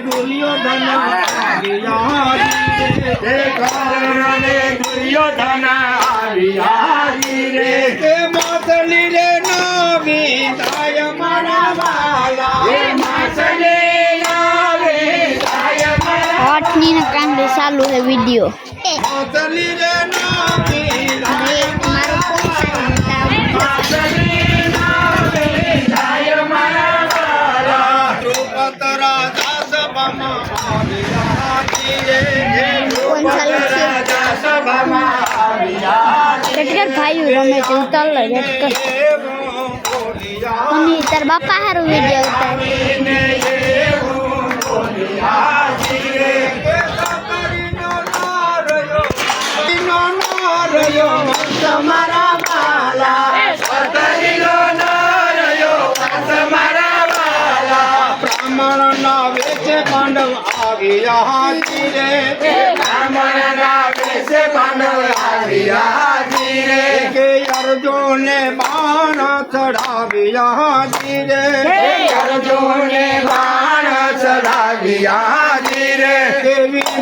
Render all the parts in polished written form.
दुर्योधन दुर्योधन रे मातली रे नावी दाय मरा वाला मातली नावी दाय मरा हॉटनी ना कांड चालू है वीडियो मातली रे नावी दाय मारो Ketika bayu rame cinta lah ketika ini terbapa haru video tadi Pandav आ गया धीरे पांडव आ गया धीरे के अर्जुन ने बाण चढ़ा गया धीरे अर्जुन ने बाण चढ़ा गया धीरे के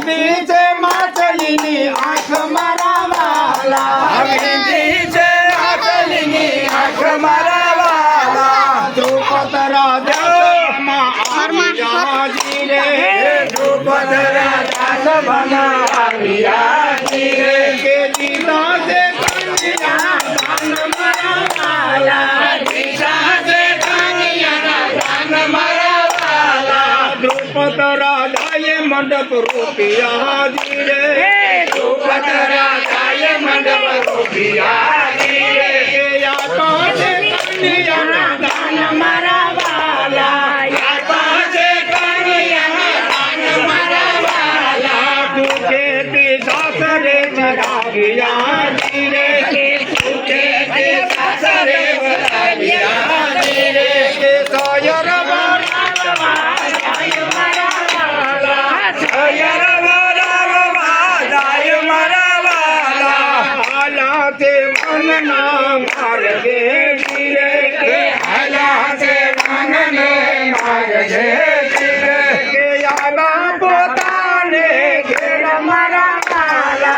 बीच माचली ने आंख मारा वाला बीच माचली आंख मारा वाला द्रुपद राजा द्रुपद राजा सभा के गीता से कन्या दान मरा वाला गीता से कन्या दान मरा वाला द्रुपद राजा ये मंडप रूपिया धीरे द्रुपद राजा ये मंडप रूपिया धीरे या तो से कन्या दान मरा वाला धीरे के सूखे के सासरे बलिया धीरे के सोयर वाला दाय मरा वाला सोयर वाला दाय मरा वाला हाला से मन ना मार दे धीरे के हाला से मन ने मार दे धीरे के यादा पोता ने घेर मरा वाला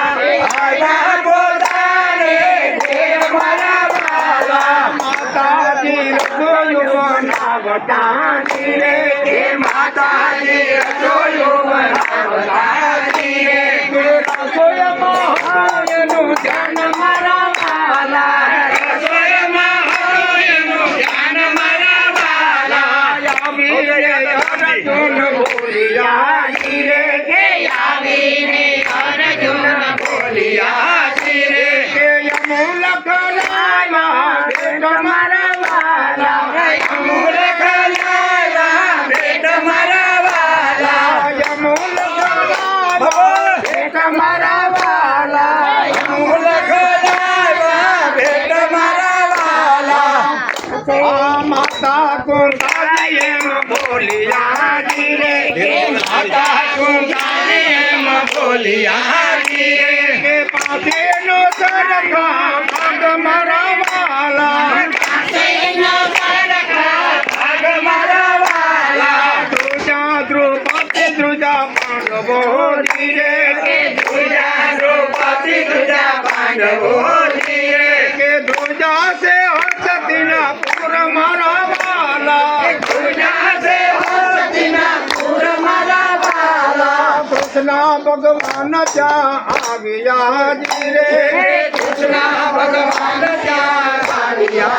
धीरे के माता जी रसोयो बनावता धीरे के रसोय महायनु जन मरा वाला रसोय महायनु जन मरा वाला या वीर अर्जुन बोलिया धीरे के या वीर अर्जुन बोलिया धीरे के यमूल खलाया बेट मरा वाला यमूल मरा वाला यमूल खलाया बेट मरा वाला माता कुंताली बोलिया धीरे माता कुंताली बोलिया धीरे के पासे नो सरखा भाग मरा वाला भाग मरा वाला ध्रुजा द्रुपति ध्रुजा पांडवो धीरे के ध्रुजा द्रुपति ध्रुजा पांडवो धीरे के ध्रुजा से हस्तिनापुर मरा वाला ध्रुजा से हस्तिनापुर मरा वाला कृष्णा भगवान जा आ गया धीरे कृष्णा भगवान जा आ गया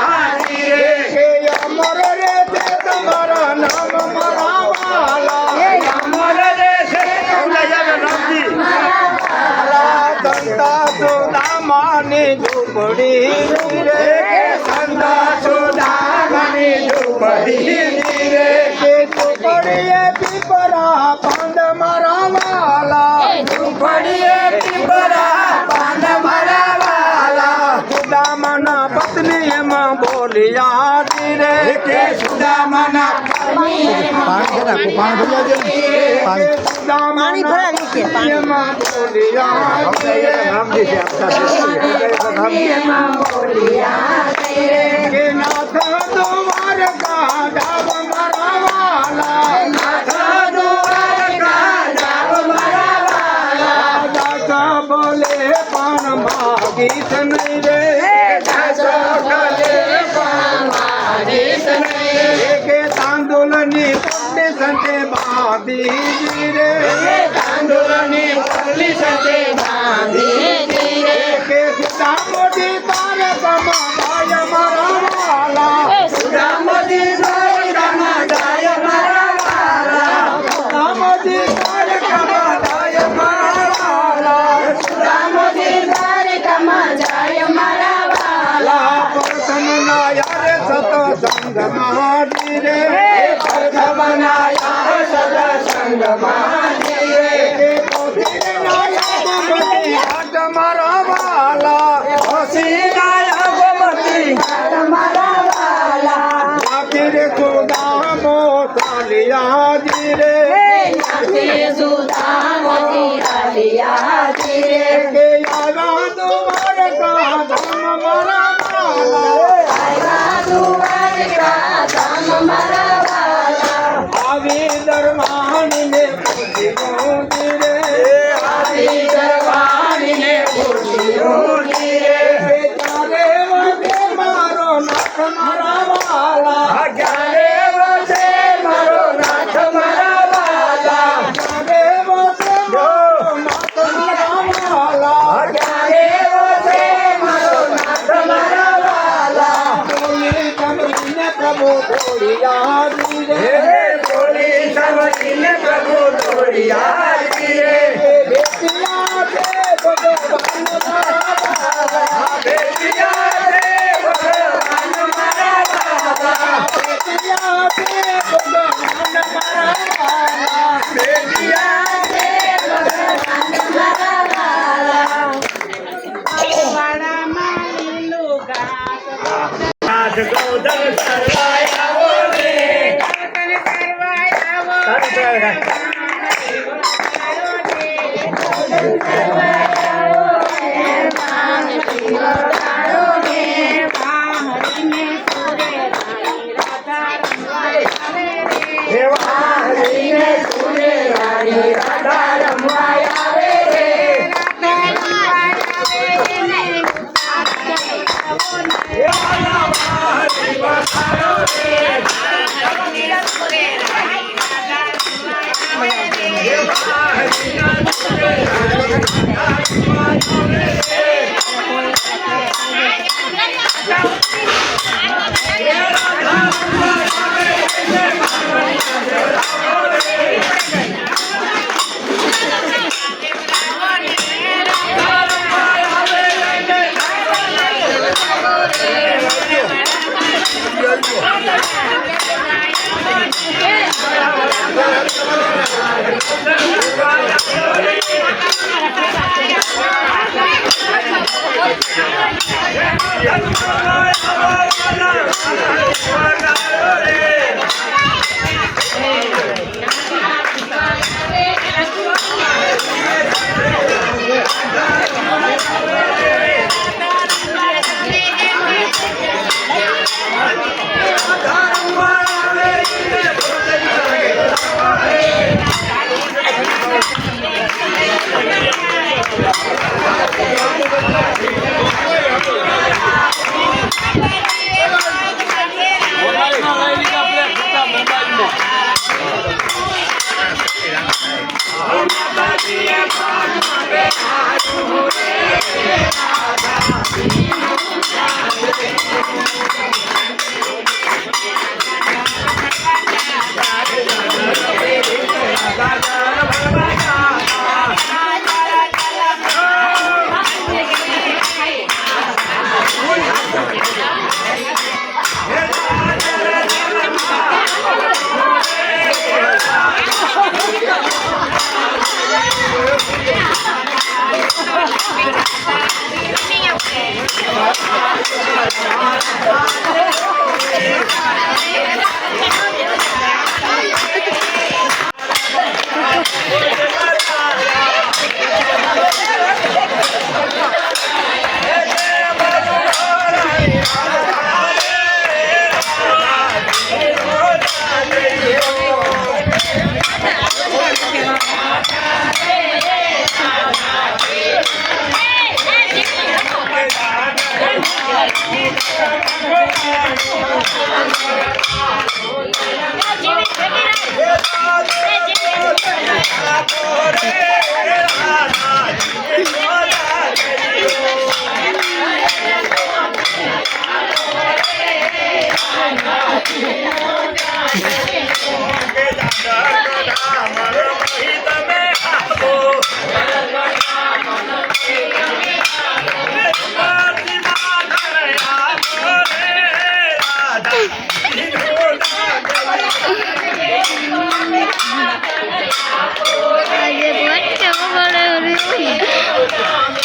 धीरे के अमर रे ते तुम्हारा नाम मरा वाला अमर रे से संता सुदामानी झोपड़ी धीरे संता सुदामानी झोपड़ी धीरे के झोपड़ी पिपरा पंड मरा वाला ફળીએ પીપરા પાન મારા વાલા સુદામાના પત્ની એમાં બોલિયા ધીરે કે સુદામાના પાણી ભરાવી છે એમાં બોલિયા ધીરે કે નાથ દ્વારકા જાવ મારા વાલા નાથ દ્વારકા જાવ મારા વાલા દાસા બોલે પણ માગીત નહીં રે દાસા બોલે પણ માગીત નહીં કે તાંદુલની પોટલી સંતે બાંધી રે તાંદુલની પોટલી સંતે બાંધી રે કે સુદા મોટી તારે કમાય મારા વાલા સુદા મોટી તારે કમાય મારા વાલા સુદા મોટી તારે કમાય મારા વાલા સુદા મોટી તારે કમાય મારા વાલા પ્રથમ ના યાર સત સંગ મારી રે પ્રથમ ના યાર સત સંગ મારી રે કે પોતી ના યાદ બની હાથ મારા વાલા હસી ના ગોમતી હાથ મારા વાલા આખિર સુદામો ચાલિયા જી રે આખિર સુદામો ચાલિયા જી રે કે યારા દ્વારકા ધામ મારા વાલા યારા દ્વારકા ધામ મારા વાલા આવી દરવાણી ને પૂછ્યું રે આવી દરવાણી ને પૂછ્યું રે ચારે વખતે મારો નાથ મારા વાલા ચારે વખતે મારો નાથ મારા વાલા ચારે વખતે મારો નાથ મારા વાલા ચારે વખતે મારો નાથ મારા વાલા બોલી સમજીને પ્રભુ દોડિયા રે બોલી સમજીને પ્રભુ દોડિયા રે બેટિયા છે ભગવાન મારા વાલા બેટિયા છે ભગવાન મારા વાલા બેટિયા છે ભગવાન મારા વાલા બેટિયા છે ભગવાન મારા વાલા વાડામાં લીલું ઘાસ નાથ ગોધન સરવાયા બોલે ગોધન સરવાયા બોલે Yeah.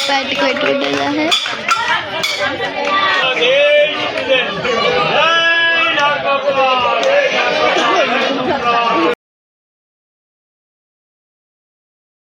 પેટ કોઈ તૂટેલા હે